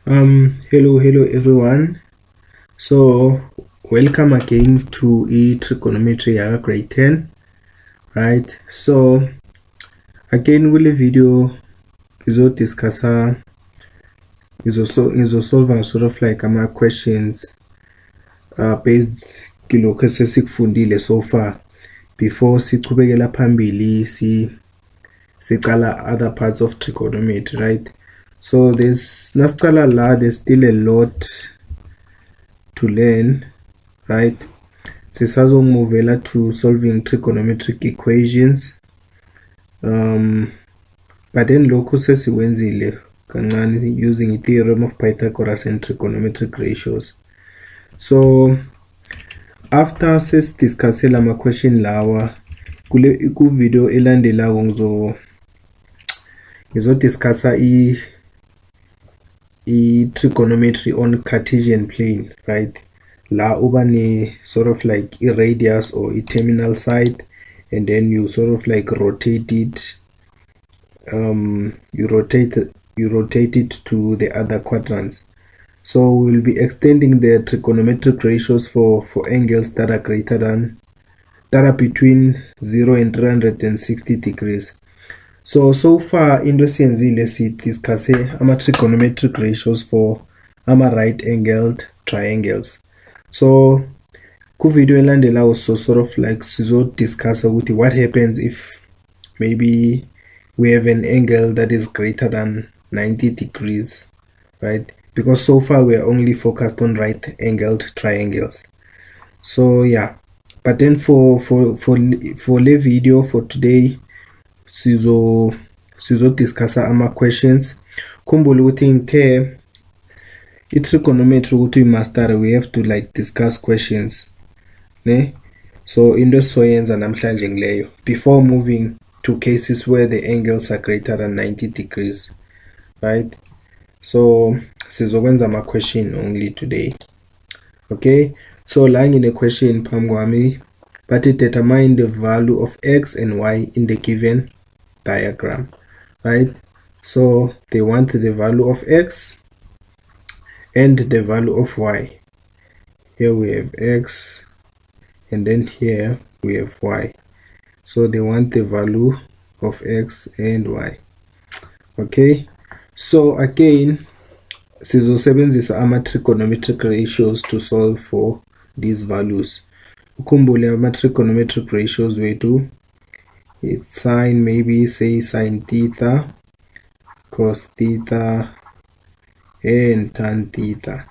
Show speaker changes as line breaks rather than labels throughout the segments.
Hello everyone. So welcome again to Trigonometry grade 10, right? So again kule video ngizodiscussa ngizosolve sort of like questions based kilokho esesikufundile so far before sichubekela phambili sicala other parts of trigonometry, right? So there's still a lot to learn, right? Sisazongmovela to solving trigonometric equations, but then lokhu sesiwenzile kancane using the theorem of Pythagoras and trigonometric ratios. So after sesidiscusse lama question lawa ku video elandelako ngizodiscussa trigonometry on Cartesian plane, right? La uba ni sort of like a radius or a terminal side, and then you sort of like rotate it, you rotate it to the other quadrants. So we'll be extending the trigonometric ratios for angles that are between 0 and 360 degrees. So far into siyenzile sidiscusse ama-trigonometric ratios for ama-right-angled triangles. So ku-video elandelayo sort of like sizodiscussa ukuthi what happens if maybe we have an angle that is greater than 90 degrees, right? Because so far we are only focused on right-angled triangles. So yeah, but then for the video for today sizodiscussa ama-questions. Khumbula ukuthi ngithe i-trigonometry ukuthi uyimastere we have to like discuss questions, ne? So into esizoyenza namhlanje ngileyo before moving to cases where the angles are greater than 90 degrees, right? So sizokwenza ama-question only today. Okay, so la ngine question phambi kwami bathi determine the value of x and y in the given diagram, right? So they want the value of x and the value of y. Here we have x and then here we have y. So they want the value of x and y. Okay, so again sizosebenzisa ama-trigonometric ratios to solve for these values. Ukhumbule ama-trigonometric ratios wethu it's sine, maybe say sine theta, cos theta, and tan theta.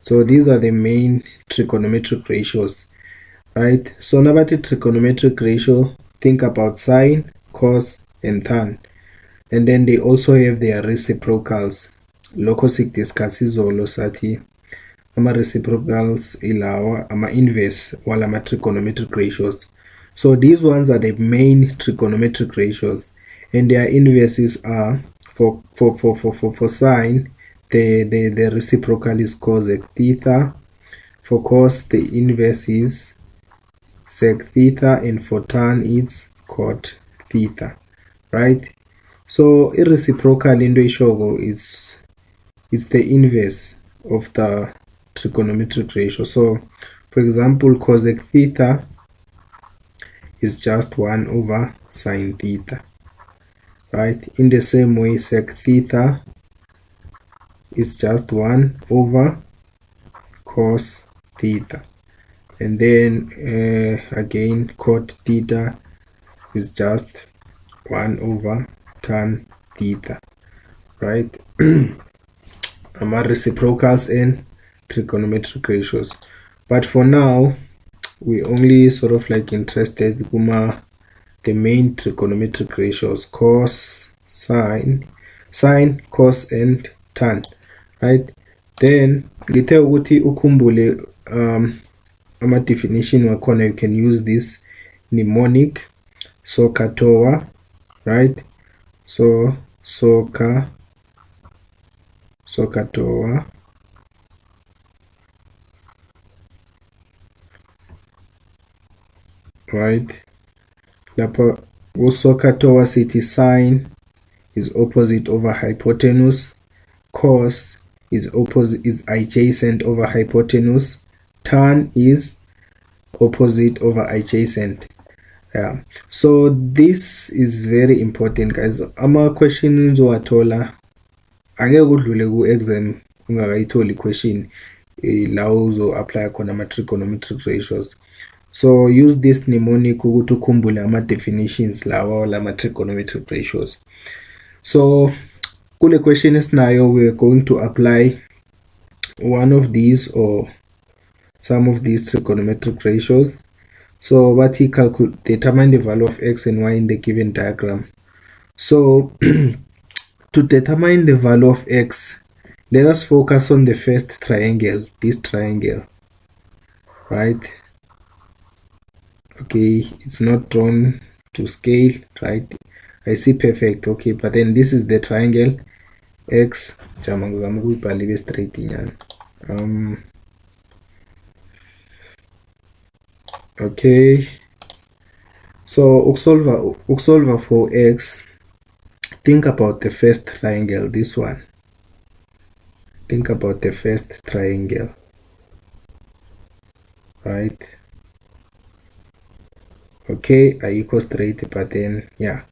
So these are the main trigonometric ratios, right? So now about the trigonometric ratio, think about sine, cos, and tan, and then they also have their reciprocals. Lokho sikudiscuss izolo sathi ama-reciprocals ilawa ama-inverse walama trigonometric ratios. So these ones are the main trigonometric ratios, and their inverses are for sine the reciprocal is cosec theta, for cos the inverse is sec theta, and for tan it's cot theta, right? So irreciprocal into ishogo is the inverse of the trigonometric ratio. So for example, cosec theta is just 1 over sine theta, right? In the same way, sec theta is just 1 over cos theta, and then again cot theta is just 1 over tan theta, right? Reciprocals and trigonometric ratios, but for now we only sort of like interested in the main trigonometric ratios: cos, sine, cos, and tan, right? Then ngithe ukuthi ukhumbule ama definition wakhona, you can use this mnemonic SOHCAHTOA, right? So SOHCAHTOA, right? Lapha uSOHCAHTOA sithi sine is opposite over hypotenuse, cos is adjacent over hypotenuse. Tan is opposite over adjacent. Yeah, so this is very important, guys. Ama questions owathola angeke udlule ku exam ungakayitholi question la uzo apply khona ama trigonometric ratios. So use this mnemonic ukuthi ukhumbule ama definitions lawa lama trigonometric ratios. So kule question esinayo, we're going to apply one of these or some of these trigonometric ratios. So what he determine the value of x and y in the given diagram. So to determine the value of x, let us focus on the first triangle, this triangle, right? Okay, it's not drawn to scale, right? I see perfect. Okay, but then this is the triangle x. Okay, so uksolva for x, think about the first triangle, this one. Think about the first triangle, right? Okay, I equal straight, but then yeah,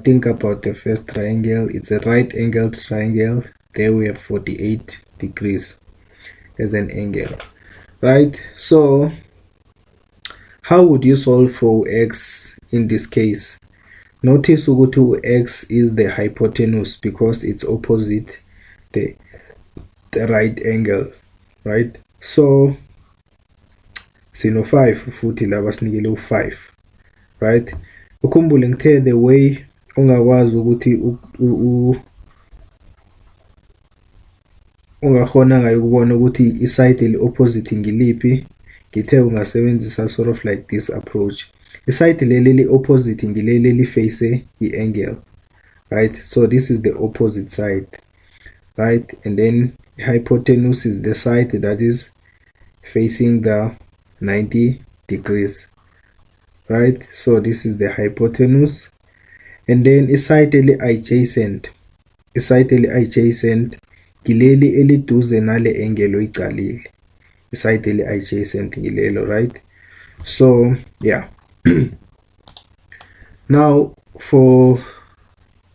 think about the first triangle. It's a right angled triangle. There we have 48 degrees as an angle, right? So how would you solve for x in this case? Notice ukuthi x is the hypotenuse because it's opposite the right angle, right? So sino 5 futhi laba sinikele u5, right? Ukhumbule ngithe the way ungakwazi ukuthi ungakhona ngayo ukubona ukuthi iside eli opposite ngiliphi, ngithe ungasebenzisa sort of like this approach. Iside leli opposite ngileli li face i-angle, right? So this is the opposite side, right? And then hypotenuse is the side that is facing the 90 degrees, right? So this is the hypotenuse. And then iside eli adjacent, ngileli eliduze nale angle oyicalile. Iside eli adjacent ngilelo, right? So yeah. Now for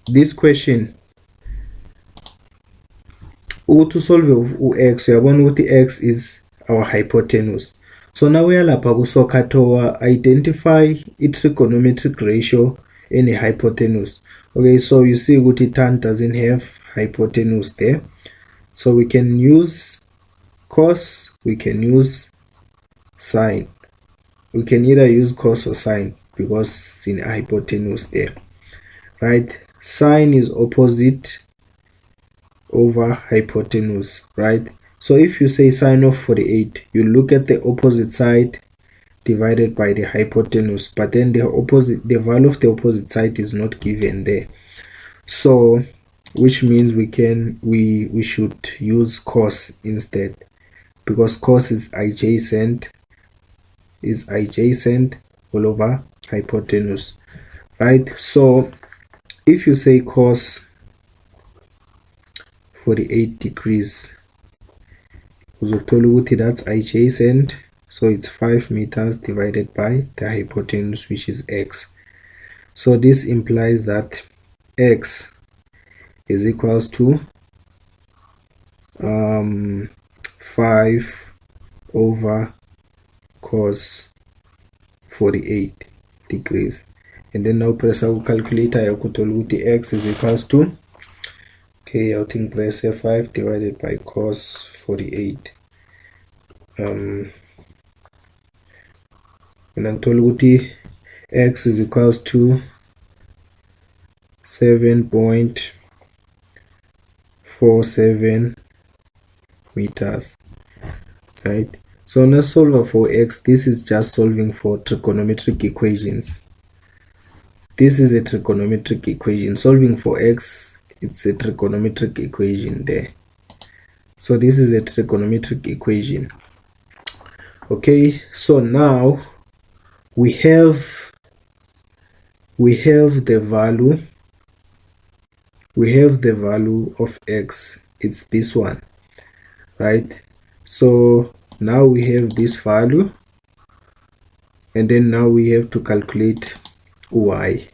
this question, to solve x, uyabona ukuthi x is our hypotenuse. So now uyalapha kusokhathowa identify a trigonometric ratio in a hypotenuse. Okay, so you see ukuthi tan doesn't have hypotenuse there. So we can use cos, we can use sine. We can either use cos or sine because it's in hypotenuse there, right? Sine is opposite over hypotenuse, right? So if you say sine of 48, you look at the opposite side divided by the hypotenuse, but then the value of the opposite side is not given there. So which means we should use cos instead, because cos is adjacent all over hypotenuse, right? So if you say cos 48 degrees, that's adjacent, so it's 5 meters divided by the hypotenuse, which is x. So this implies that x is equals to 5 over cos 48 degrees. And then now press our calculator, the x is equals to, okay, I think press 5 divided by cos 48. And I'm told x is equals to 7.47 meters, right? So let's solve for x. This is just solving for trigonometric equations. This is a trigonometric equation. Solving for x, it's a trigonometric equation there. So this is a trigonometric equation. Okay, so now we have the value of x it's this one, right? So now we have this value, and then now we have to calculate y,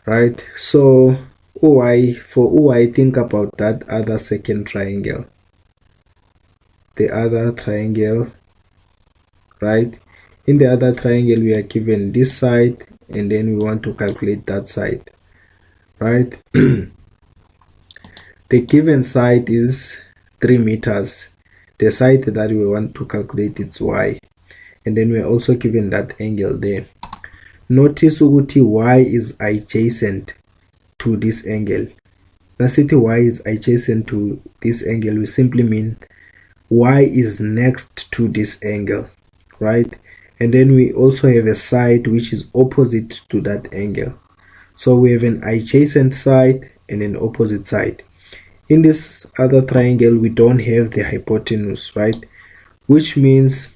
right? So for y, think about that other second triangle, the other triangle, right? In the other triangle we are given this side, and then we want to calculate that side, right? The given side is 3 meters. The side that we want to calculate is y, and then we are also given that angle there. Notice ukuthi y is adjacent to this angle. Nasithi y is adjacent to this angle, we simply mean y is next to this angle, right? And then we also have a side which is opposite to that angle. So we have an adjacent side and an opposite side. In this other triangle we don't have the hypotenuse, right? Which means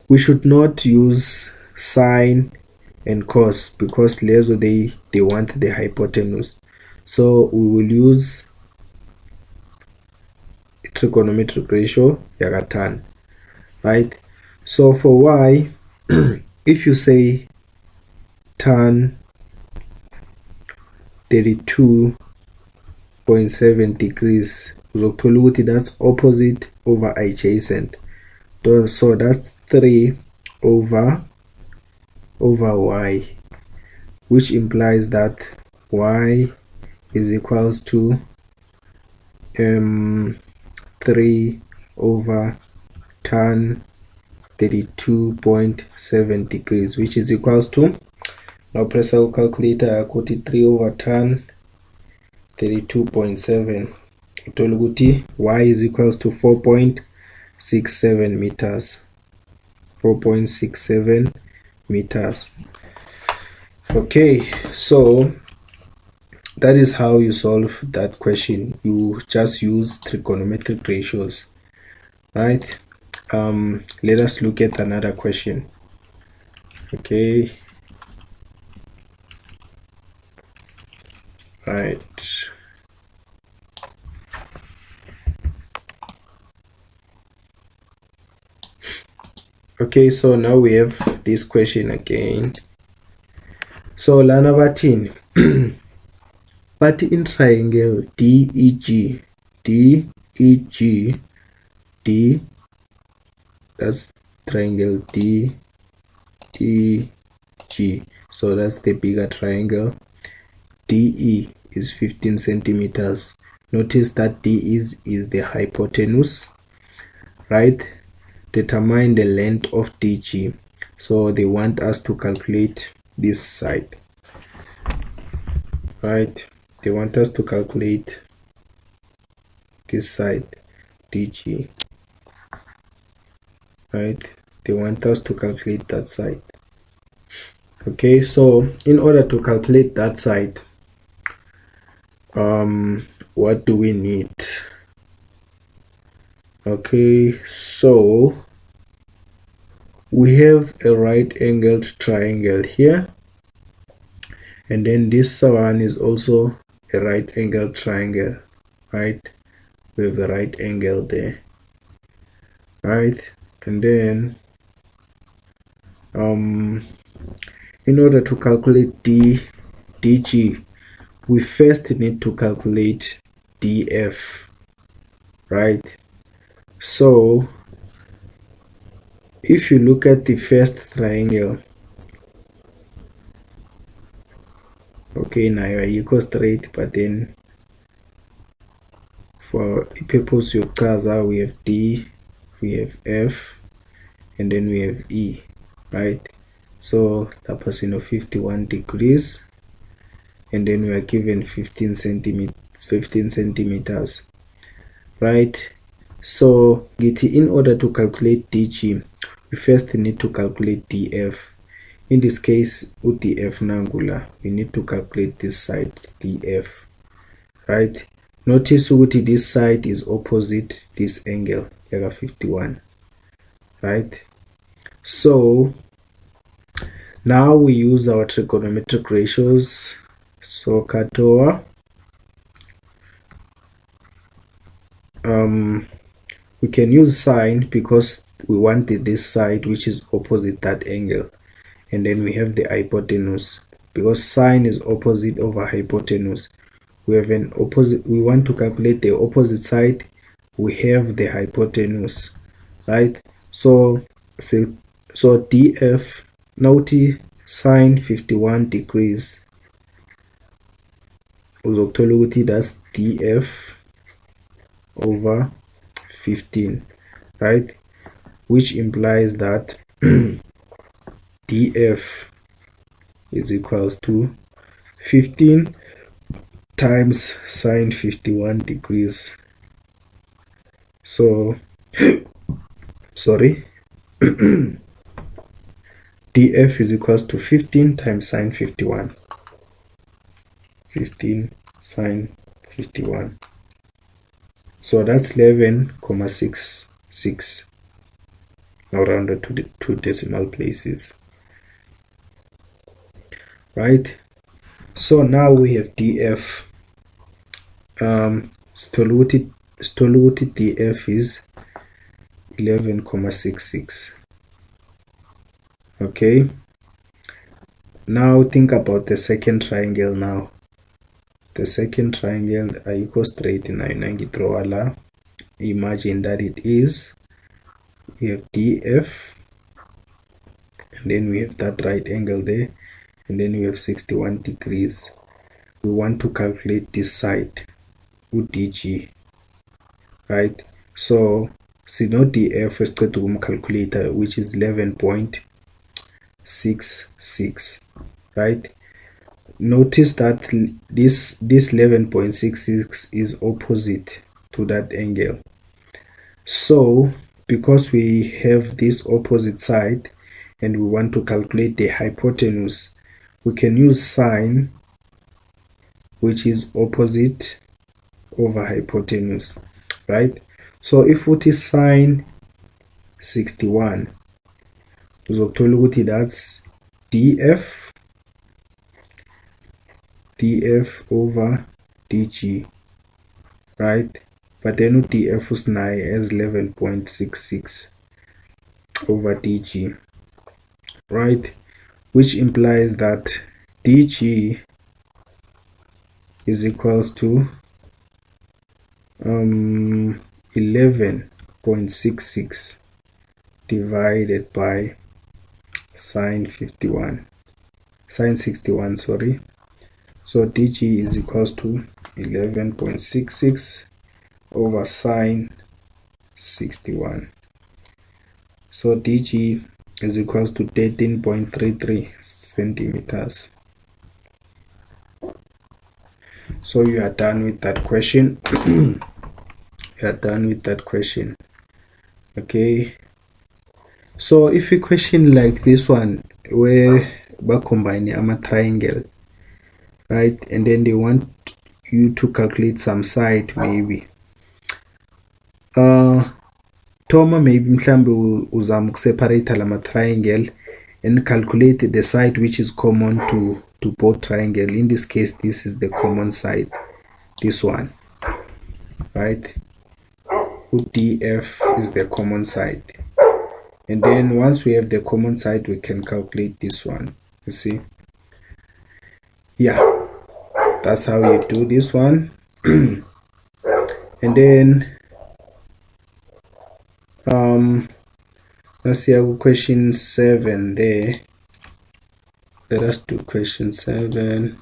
we should not use sine and cos, because lezo they want the hypotenuse. So we will use trigonometric ratio yakatan, right? So for y, if you say tan 32.7 degrees, uzothola ukuthi that's opposite over adjacent. So that's 3 over y, which implies that y is equals to 3 over tan 32.7 degrees, which is equals to, now press our calculator, got 3 over tan 32.7, utoluguti y is equals to 4.67 meters. 4.67 meters. Okay, so that is how you solve that question. You just use trigonometric ratios, right? Let us look at another question. Okay, right. Okay, so now we have this question again. So lana bathini but in triangle DEG, that's triangle DEG, so that's the bigger triangle. DE is 15 centimeters. Notice that D is the hypotenuse, right? Determine the length of DG. So they want us to calculate this side, right? They want us to calculate this side, DG, right? They want us to calculate that side. Okay, so in order to calculate that side, what do we need? Okay, so we have a right angled triangle here, and then this one is also a right angled triangle, right? We have a right angle there, right? And then in order to calculate DG, we first need to calculate DF, right? So if you look at the first triangle, okay, now you go straight, but then for the purpose of Kaza, we have D, we have F, and then we have E, right? So that person of 51 degrees, and then we are given 15 centimeters, right? So in order to calculate DG, we first need to calculate DF. In this case, UDF nangula, we need to calculate this side DF, right? Notice ukuthi this side is opposite this angle, 51, right? So now we use our trigonometric ratios. So katoa we can use sine because we wanted this side which is opposite that angle, and then we have the hypotenuse because sine is opposite over hypotenuse. We have an opposite, we want to calculate the opposite side, we have the hypotenuse, right? So df, note sine 51 degrees uzokuthola ukuthi that's df over 15, right? Which implies that df is equals to 15 times sine 51 degrees. So sorry, df is equals to 15 times sine 51, 15 sine 51. So that's 11,66, now rounded to the 2 decimal places, right? So now we have df. Stoluti df is 11,66. Okay, now think about the second triangle. Now the second triangle ayikho straight nayo draw la. Imagine that it is, we have df, and then we have that right angle there, and then we have 61 degrees. We want to calculate this side with dg, right? So sino df esiqeda calculator, which is 11.66, right? Notice that this 11.66 is opposite to that angle. So because we have this opposite side and we want to calculate the hypotenuse, we can use sine, which is opposite over hypotenuse, right? So if it is sine 61, uzokuthola ukuthi that's df over dg, right? But then df usinayo as 11.66 over dg, right? Which implies that dg is equals to 11.66 divided by sine 61, sine 61, sorry. So dg is equals to 11.66 over sine 61. So dg is equals to 13.33 centimeters. So you are done with that question. You are done with that question. Okay, so if a question like this one where we combine a triangle, right, and then they want you to calculate some side, maybe Toma maybe mhlambe uzama ukuseparate lama triangle and calculate the side which is common to both triangle. In this case, this is the common side, this one, right? df is the common side, and then once we have the common side, we can calculate this one. You see, yeah, that's how you do this one. And then let's see question 7 there. Let us do question 7.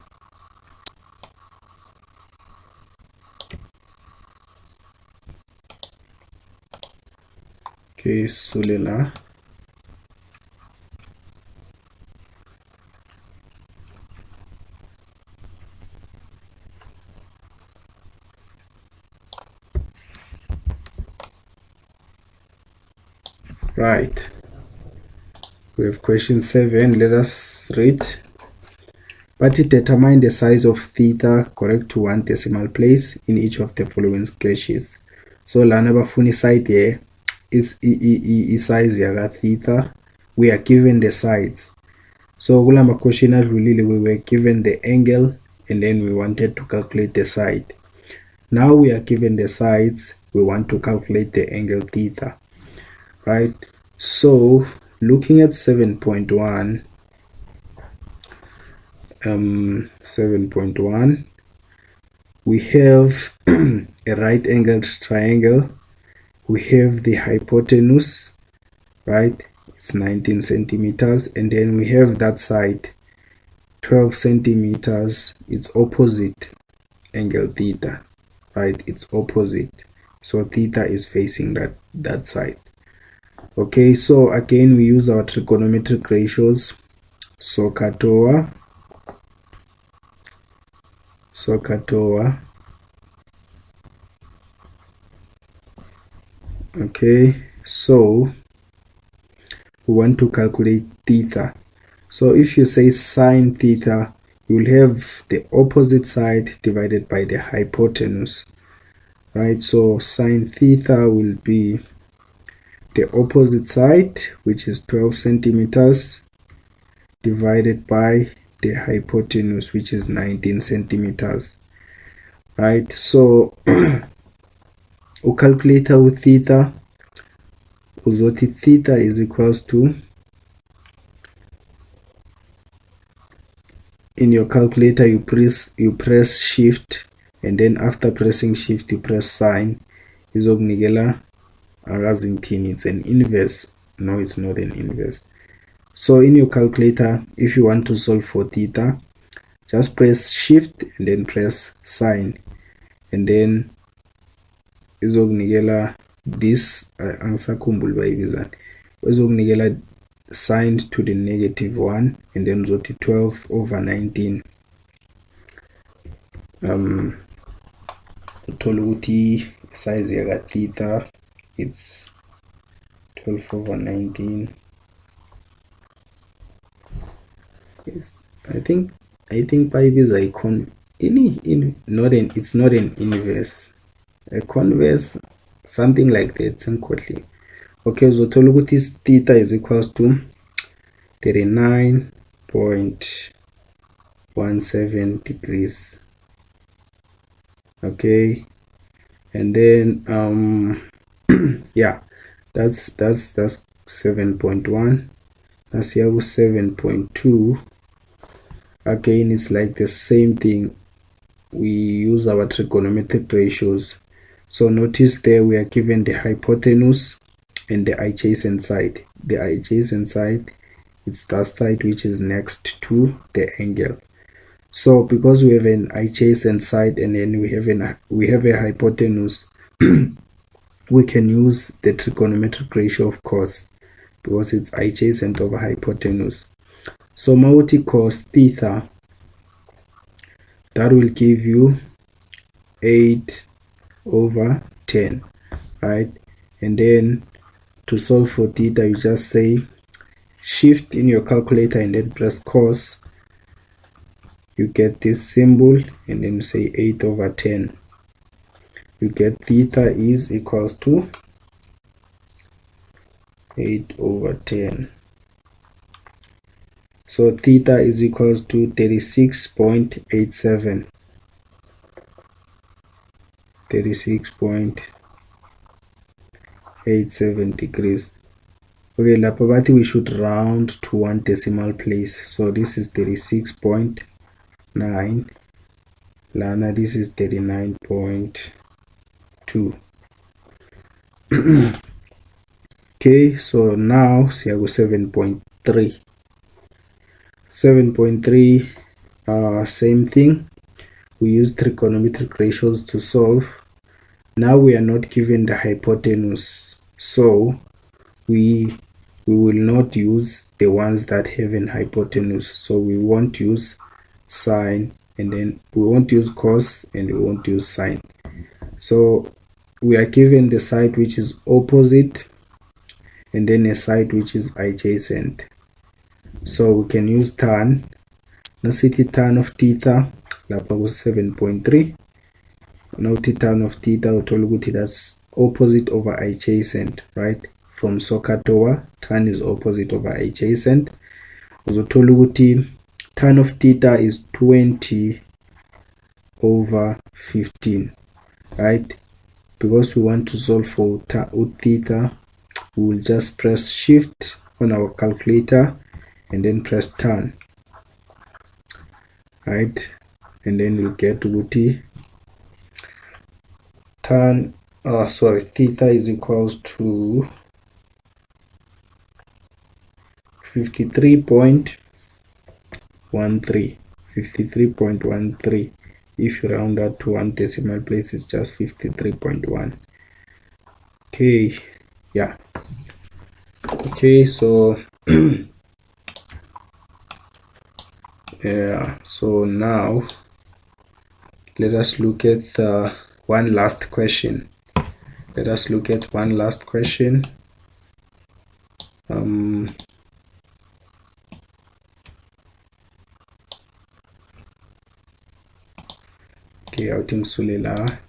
Okay, Sulela. Right, we have question 7. Let us read. But it determine the size of theta correct to 1 decimal place in each of the following sketches. So lana bafuna side here is size yaga theta. We are given the sides. So kulama question adlulile we were given the angle and then we wanted to calculate the side. Now we are given the sides we want to calculate the angle theta, right? So looking at 7.1, 7.1, we have a right angled triangle. We have the hypotenuse, right? It's 19 centimeters, and then we have that side 12 centimeters. It's opposite angle theta, right? It's opposite, so theta is facing that side. Okay, so again we use our trigonometric ratios. SOHCAHTOA, okay, so we want to calculate theta. So if you say sine theta, you will have the opposite side divided by the hypotenuse, right? So sine theta will be the opposite side, which is 12 centimeters, divided by the hypotenuse, which is 19 centimeters, right? So ucalculate with theta, uzothi theta is equals to, in your calculator you press shift, and then after pressing shift you press sine. Izokunikela akazingithini, it's an inverse. No, it's not an inverse. So in your calculator, if you want to solve for theta, just press shift and then press sine, and then izokunikela this, angisakhumbuli bayibizani, izokunikela sine to the -1, and then uzothi 12 over 19. Uthola ukuthi size yaka theta it's 12 over 19. Yes, I think bayibiza it's not an inverse, a converse, something like that, sengikhohliwe. Okay, uzothola ukuthi theta is equals to 39.17 degrees. Okay, and then yeah, that's 7.1. That's here 7.2. Again, it's like the same thing. We use our trigonometric ratios. So notice there we are given the hypotenuse and the adjacent side. The adjacent side, it's that side which is next to the angle. So because we have an adjacent side and then we have a hypotenuse, we can use the trigonometric ratio, of course, because it's adjacent over hypotenuse. So mawuthi cos theta, that will give you 8 over 10, right? And then to solve for theta, you just say shift in your calculator and then press cos. You get this symbol and then you say 8 over 10. You get theta is equals to 8 over 10. So theta is equals to 36.87. 36.87 degrees. Okay, lapha bathi we should round to 1 decimal place. So this is 36.9. Lana, this is 39.2. Okay, so now siyaku 7.3. 7.3, same thing. We use trigonometric ratios to solve. Now we are not given the hypotenuse, so we will not use the ones that have an hypotenuse. So we won't use sine, and then we won't use cos, and we won't use sine. So we are given the side which is opposite and then a side which is adjacent. So we can use tan. Nasithi tan of theta lapha ku 7.3. Now tan of theta uthola ukuthi that's opposite over adjacent, right? From SOHCAHTOA, tan is opposite over adjacent. Uzothola ukuthi tan of theta is 20 over 15, right? because we want to solve for theta, we will just press shift on our calculator and then press turn, right? And then we'll get to theta is equals to 53.13. If you round out to one decimal place, it's just 53.1. Okay, yeah. Okay, so yeah, so now let us look at one last question. Okay, I think Sulela.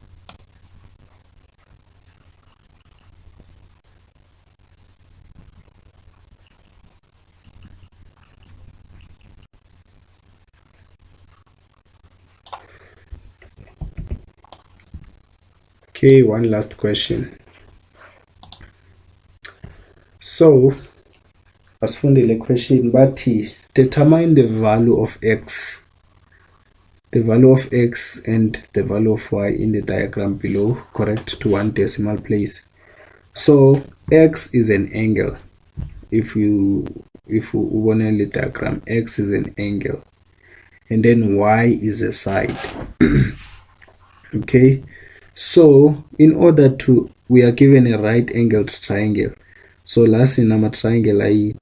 Okay, one last question. So, asifundile question bathi determine the value of x and the value of y in the diagram below, correct to one decimal place. So x is an angle. If you want the diagram, x is an angle, and then y is a side. Okay, so in order to, we are given a right angled triangle. So last in our triangle I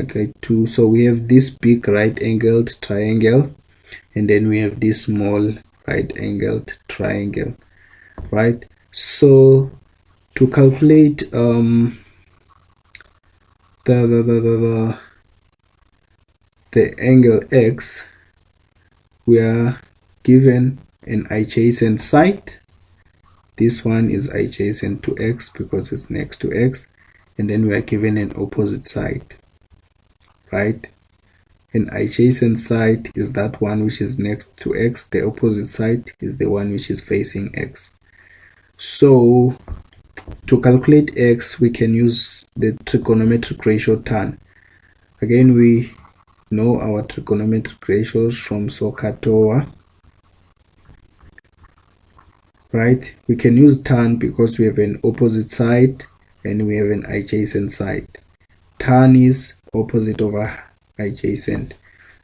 grade 2. So we have this big right angled triangle, and then we have this small right angled triangle, right? So to calculate the angle x, we are given an adjacent side. This one is adjacent to x because it's next to x, and then we are given an opposite side, right? An adjacent side is that one which is next to x. The opposite side is the one which is facing x. So to calculate x, we can use the trigonometric ratio tan. Again, we know our trigonometric ratios from SOHCAHTOA, right? We can use tan because we have an opposite side and we have an adjacent side. Tan is opposite over adjacent.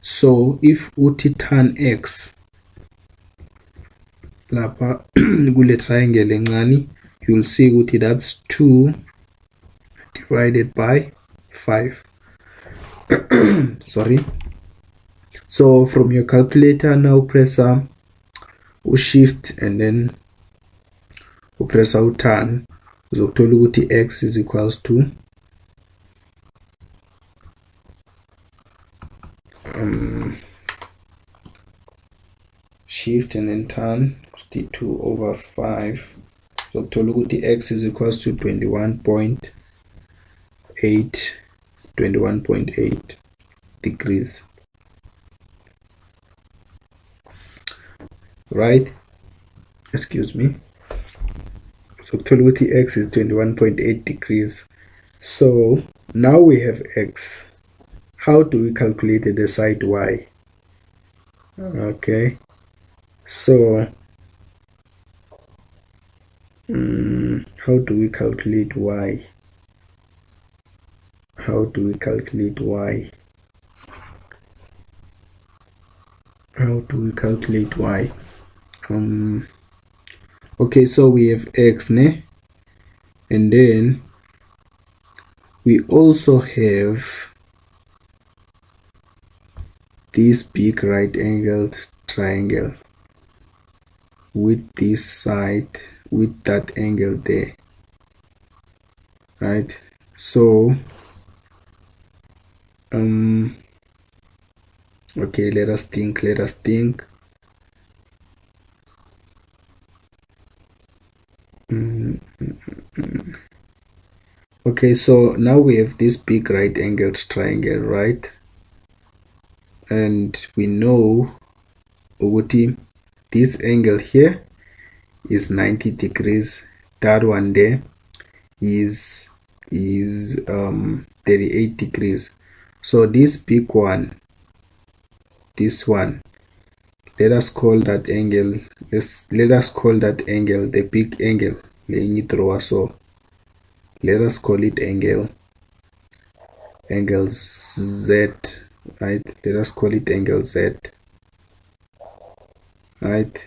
So if uthi tan x lapha kule triangle encane, you'll see ukuthi that's 2 divided by 5. Sorry. So from your calculator now press shift and then press tan, uzothola ukuthi x is equals to shift and then tan 2 over 5. So uzothola x is equals to 21.8 degrees, right? Excuse me. So uzothola x is 21.8 degrees. So now we have x. How do we calculate the side y? Okay, so how do we calculate y? Okay, so we have x, ne? And then we also have this big right angled triangle with this side with that angle there, right? So okay, let us think. Okay, so now we have this big right angled triangle, right? And we know this angle here is 90 degrees. That one there is 38 degrees. So this big one, this one, let us call that angle, let us call that angle the big angle. So let us call it angle Z, right? Let us call it angle Z, right?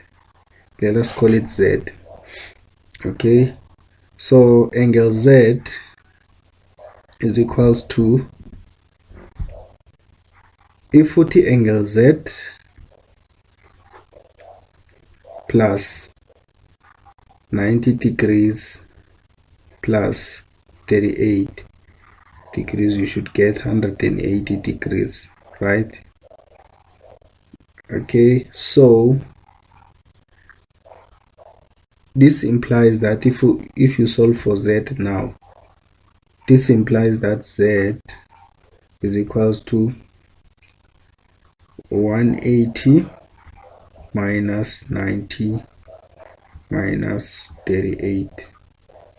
Let us call it Z. Okay, so angle Z is equals to, if we take angle Z plus 90 degrees plus 38 degrees, you should get 180 degrees, right? Okay, so this implies that if you solve for Z now, this implies that Z is equals to 180 minus 90 minus 38.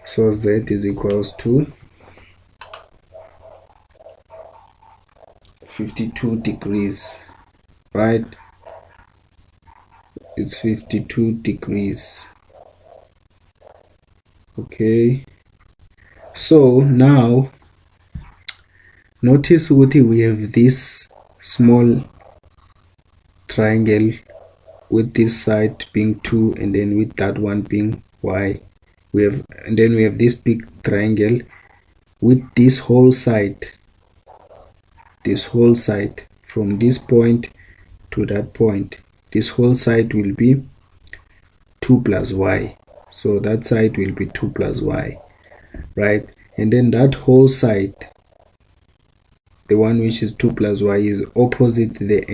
So Z is equals to 52 degrees, right? It's 52 degrees. Okay, so now notice what we have this small triangle with this side being 2 and then with that one being y. And then we have this big triangle with this whole side from this point to that point. This whole side will be 2 plus y. So that side will be 2 plus y, right? And then that whole side, the one which is 2 plus y, is opposite the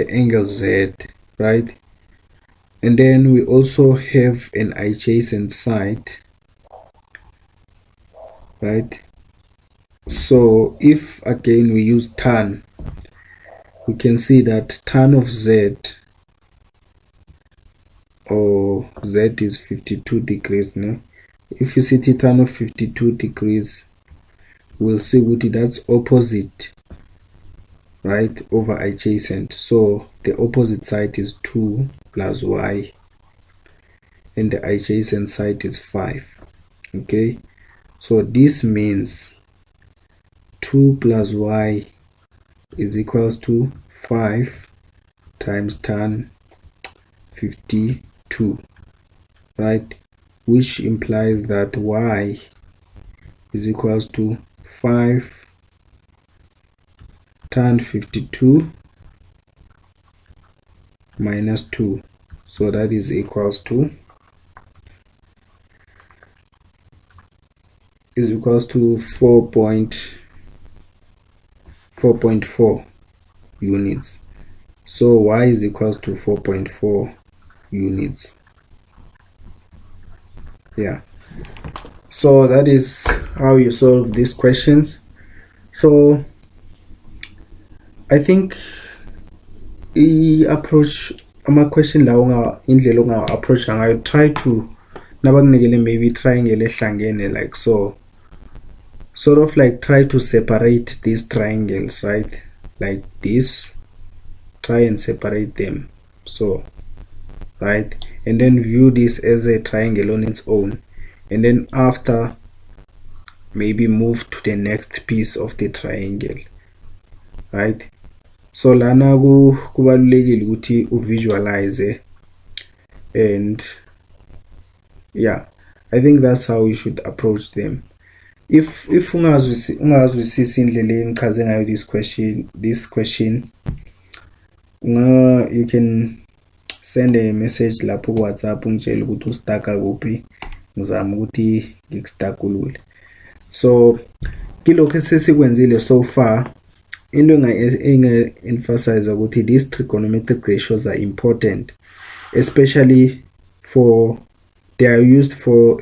angle Z, right? And then we also have an adjacent side, right? So if again we use tan, we can see that tan of Z, or Z is 52 degrees. No? If you see tan of 52 degrees, we'll see what that's opposite, right, over adjacent. So the opposite side is 2 plus y and the adjacent side is 5. Okay, so this means 2 plus y is equals to 5 times tan 52, right, which implies that y is equals to 5 tan 52 minus 2. So that is equals to 4.4 units. So y is equals to 4.4 units. Yeah, so that is how you solve these questions. So I think approach ama-question lawo indlela onga-approach ngayo, try to nabakunikele maybe triangle ehlangene like so, sort of like try to separate these triangles, right, like this, try and separate them, so, right, and then view this as a triangle on its own, and then after maybe move to the next piece of the triangle, right. So lana kubalulekile ukuthi uvisualize, and yeah, I think that's how you should approach them. If ungazwisisi indlela engichaze ngayo this question, you can send a message lapho ku WhatsApp ungitshela ukuthi usitaka kuphi, ngizama ukuthi ngikustakulule. So kilokho esesikwenzile so far, into enga-emphasize ukuthi these trigonometric ratios are important, especially they are used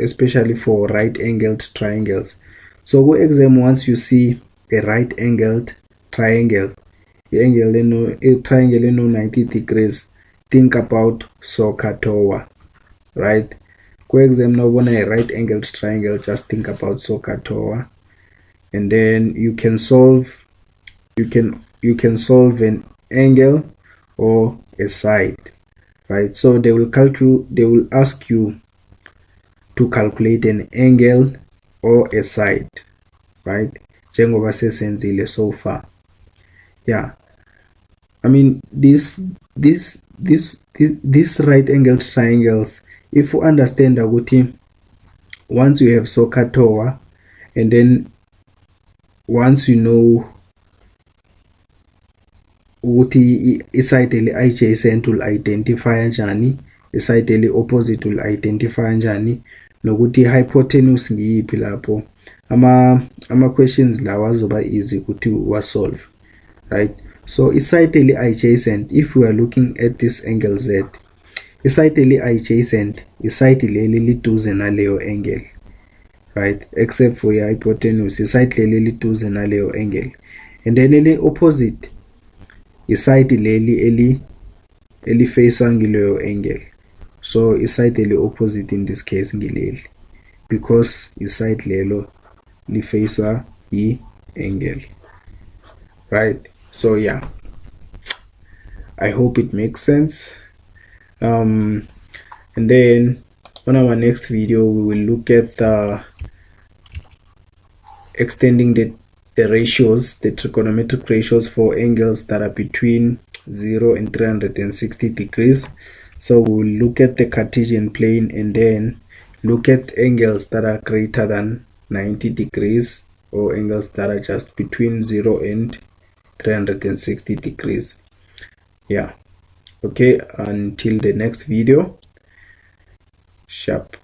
especially for right-angled triangles. So go exam, once you see a right-angled triangle, a triangle 90 degrees, think about SOHCAHTOA, right? Go exam now when a right angled triangle, just think about SOHCAHTOA, and then you can solve solve an angle or a side, right? So they will ask you to calculate an angle or a side, right? Njengoba sesenzile so far. Yeah, I mean these right angled triangles, if you understand ukuthi once you have SOHCAHTOA, and then once you know ukuthi iside eli-adjacent ul-identify kanjani, iside eli-opposite ul-identify kanjani, nokuthi i-hypotenuse ngiyiphi lapho, ama-questions lawa azoba easy ukuthi wa-solve, right? So iside eli-adjacent, if we are looking at this angle Z, iside eli-adjacent iside leli liduze naleyo angle, right? Except for i-hypotenuse, iside leli liduze naleyo angle, and then eli-opposite iside leli elifacwa ngileyo angle. So iside eli-opposite in this case ngileli, because iside lelo lifacwa i-angle, right? So yeah, I hope it makes sense. And then on our next video we will look at extending the ratios, the trigonometric ratios for angles that are between 0 and 360 degrees. So we'll look at the Cartesian plane and then look at angles that are greater than 90 degrees, or angles that are just between 0 and 360 degrees. Yeah, okay, until the next video, sharp.